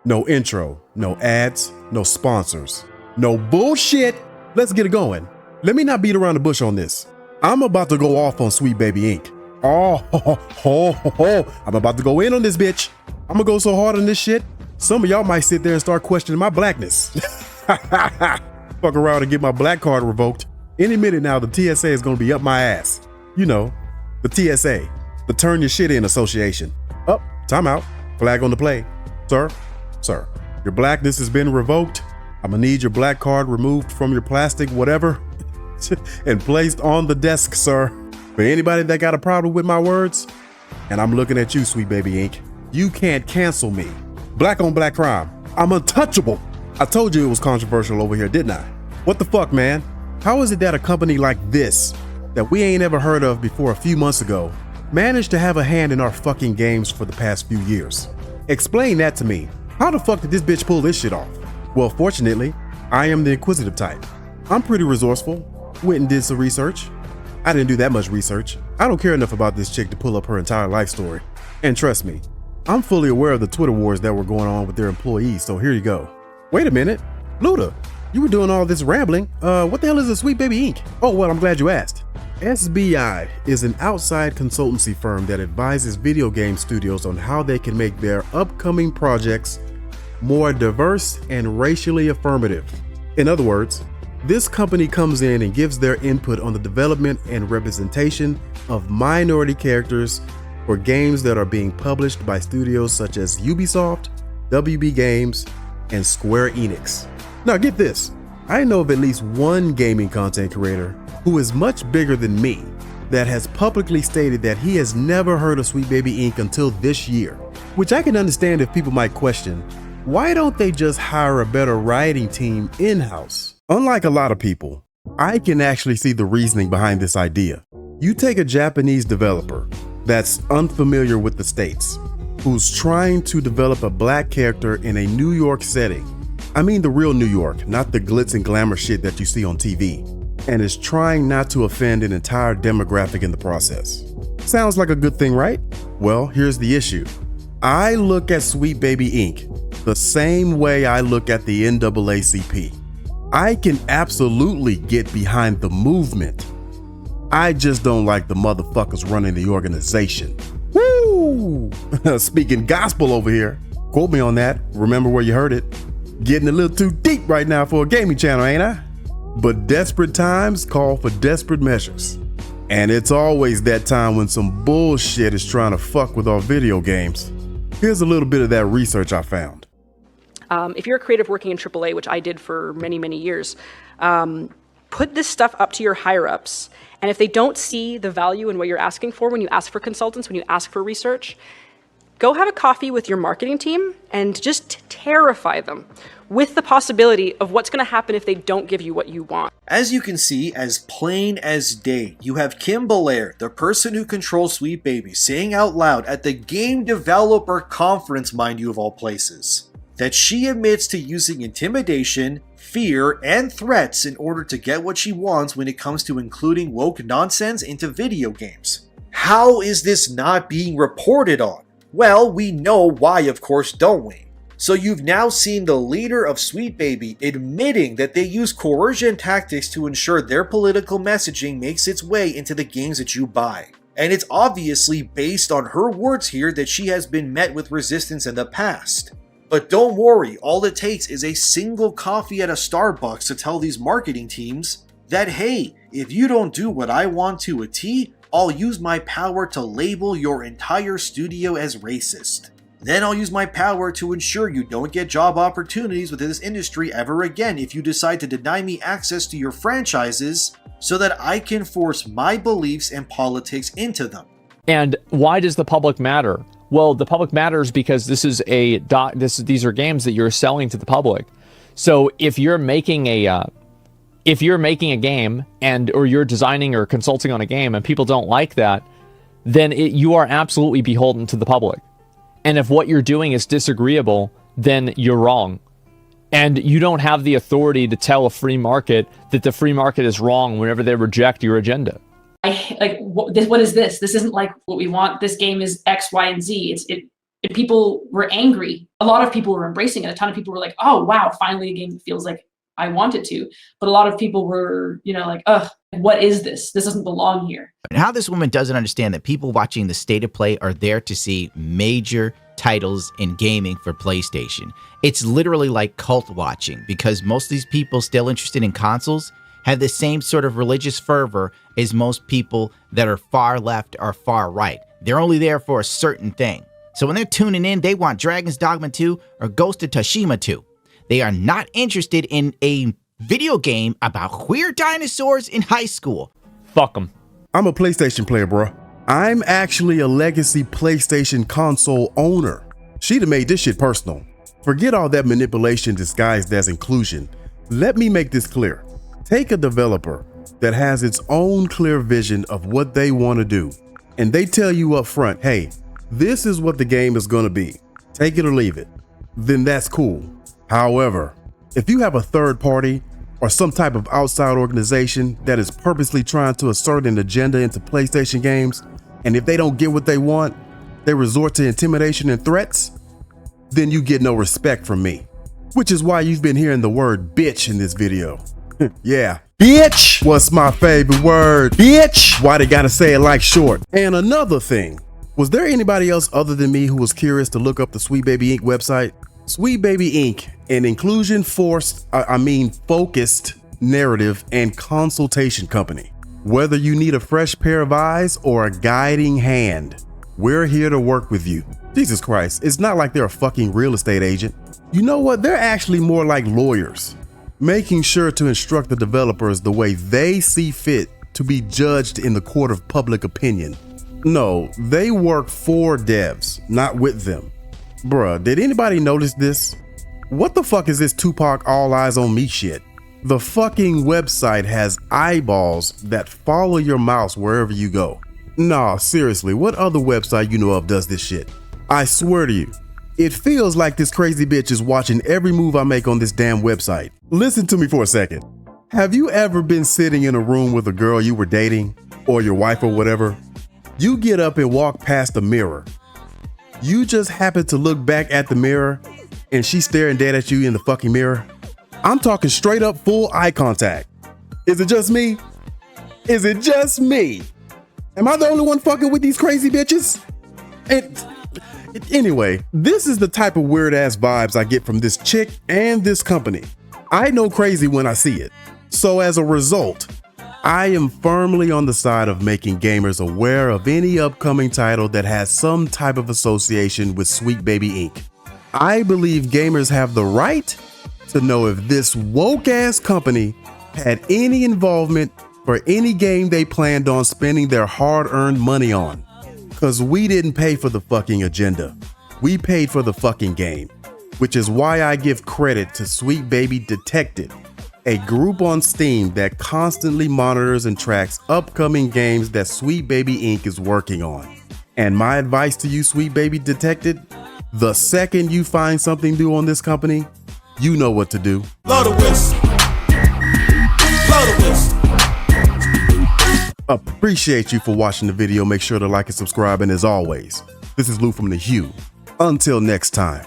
No intro, no ads, no sponsors, no bullshit. Let's get it going. Let me not beat around the bush on this. I'm about to go off on Sweet Baby Inc. I'm about to go in on this bitch. I'm gonna go so hard on this shit, some of y'all might sit there and start questioning my blackness. Fuck around and get my black card revoked. Any minute now, the TSA is gonna be up my ass. You know, the TSA, the Turn Your Shit In Association. Up, time out, flag on the play. Sir, your blackness has been revoked. I'm gonna need your black card removed from your plastic whatever and placed on the desk, sir. For anybody that got a problem with my words, and I'm looking at you, Sweet Baby Inc., you can't cancel me. Black on black crime. I'm untouchable. I told you it was controversial over here, didn't I? What the fuck, man? How is it that a company like this, that we ain't ever heard of before a few months ago, managed to have a hand in our fucking games for the past few years? Explain that to me. How the fuck did this bitch pull this shit off? Well, fortunately, I am the inquisitive type. I'm pretty resourceful. Went and did some research. I didn't do that much research. I don't care enough about this chick to pull up her entire life story. And trust me, I'm fully aware of the Twitter wars that were going on with their employees, so here you go. Wait a minute, Luda, you were doing all this rambling. What the hell is a Sweet Baby Inc? Oh, well, I'm glad you asked. SBI is an outside consultancy firm that advises video game studios on how they can make their upcoming projects more diverse and racially affirmative. In other words, this company comes in and gives their input on the development and representation of minority characters for games that are being published by studios such as Ubisoft, WB Games, and Square Enix. Now get this, I know of at least one gaming content creator who is much bigger than me that has publicly stated that he has never heard of Sweet Baby Inc. until this year, which I can understand if people might question, why don't they just hire a better writing team in-house? Unlike a lot of people, I can actually see the reasoning behind this idea. You take a Japanese developer that's unfamiliar with the States, who's trying to develop a black character in a New York setting. I mean the real New York, not the glitz and glamour shit that you see on TV, and is trying not to offend an entire demographic in the process. Sounds like a good thing, right? Well, here's the issue. I look at Sweet Baby Inc. the same way I look at the NAACP. I can absolutely get behind the movement. I just don't like the motherfuckers running the organization. Woo! Speaking gospel over here. Quote me on that. Remember where you heard it. Getting a little too deep right now for a gaming channel, ain't I? But desperate times call for desperate measures. And it's always that time when some bullshit is trying to fuck with our video games. Here's a little bit of that research I found. If you're a creative working in AAA, which I did for many, many years, put this stuff up to your higher-ups. And if they don't see the value in what you're asking for when you ask for consultants, when you ask for research, go have a coffee with your marketing team and just terrify them with the possibility of what's going to happen if they don't give you what you want. As you can see, as plain as day, you have Kim Belair, the person who controls Sweet Baby, saying out loud at the Game Developer Conference, mind you, of all places, that she admits to using intimidation, fear, and threats in order to get what she wants when it comes to including woke nonsense into video games. How is this not being reported on? Well, we know why, of course, don't we? So you've now seen the leader of Sweet Baby admitting that they use coercion tactics to ensure their political messaging makes its way into the games that you buy. And it's obviously based on her words here that she has been met with resistance in the past. But don't worry, all it takes is a single coffee at a Starbucks to tell these marketing teams that, hey, if you don't do what I want to a T, I'll use my power to label your entire studio as racist. Then I'll use my power to ensure you don't get job opportunities within this industry ever again if you decide to deny me access to your franchises so that I can force my beliefs and politics into them. And why does the public matter? Well, the public matters because these are games that you're selling to the public. So if you're making a game or you're designing or consulting on a game and people don't like that, then you are absolutely beholden to the public. And if what you're doing is disagreeable, then you're wrong. And you don't have the authority to tell a free market that the free market is wrong whenever they reject your agenda. What is this? This isn't like what we want. This game is X, Y, and Z. And people were angry. A lot of people were embracing it. A ton of people were like, oh, wow, finally a game that feels like I want it to. But a lot of people were, like, ugh, what is this? This doesn't belong here. And how this woman doesn't understand that people watching the State of Play are there to see major titles in gaming for PlayStation. It's literally like cult watching, because most of these people still interested in consoles have the same sort of religious fervor as most people that are far left or far right. They're only there for a certain thing. So when they're tuning in, they want Dragon's Dogma 2 or Ghost of Tsushima 2. They are not interested in a video game about queer dinosaurs in high school. Fuck them. I'm a PlayStation player, bro. I'm actually a legacy PlayStation console owner. She'd have made this shit personal. Forget all that manipulation disguised as inclusion. Let me make this clear. Take a developer that has its own clear vision of what they want to do, and they tell you up front, hey, this is what the game is going to be. Take it or leave it. Then that's cool. However, if you have a third party or some type of outside organization that is purposely trying to assert an agenda into PlayStation games, and if they don't get what they want, they resort to intimidation and threats, then you get no respect from me. Which is why you've been hearing the word bitch in this video. Yeah, bitch was my favorite word. Bitch! Why they gotta say it like short? And another thing, was there anybody else other than me who was curious to look up the Sweet Baby Inc. website? Sweet Baby Inc., an inclusion focused narrative and consultation company. Whether you need a fresh pair of eyes or a guiding hand, we're here to work with you. Jesus Christ, it's not like they're a fucking real estate agent. You know what? They're actually more like lawyers, making sure to instruct the developers the way they see fit to be judged in the court of public opinion. No, they work for devs, not with them. Bruh, did anybody notice this? What the fuck is this Tupac all eyes on me shit? The fucking website has eyeballs that follow your mouse wherever you go. Nah, seriously, what other website you know of does this shit? I swear to you, it feels like this crazy bitch is watching every move I make on this damn website. Listen to me for a second. Have you ever been sitting in a room with a girl you were dating, or your wife or whatever? You get up and walk past a mirror. You just happen to look back at the mirror and she's staring dead at you in the fucking mirror. I'm talking straight up full eye contact. Is it just me? Is it just me? Am I the only one fucking with these crazy bitches? Anyway, this is the type of weird ass vibes I get from this chick and this company. I know crazy when I see it. So as a result, I am firmly on the side of making gamers aware of any upcoming title that has some type of association with Sweet Baby Inc. I believe gamers have the right to know if this woke ass company had any involvement for any game they planned on spending their hard-earned money on. Cause we didn't pay for the fucking agenda. We paid for the fucking game, which is why I give credit to Sweet Baby Detected, a group on Steam that constantly monitors and tracks upcoming games that Sweet Baby Inc. is working on. And my advice to you, Sweet Baby Detected, the second you find something new on this company, you know what to do. Blow the whistle. Blow the whistle. Appreciate you for watching the video. Make sure to like and subscribe. And as always, this is Lou from The Hue. Until next time.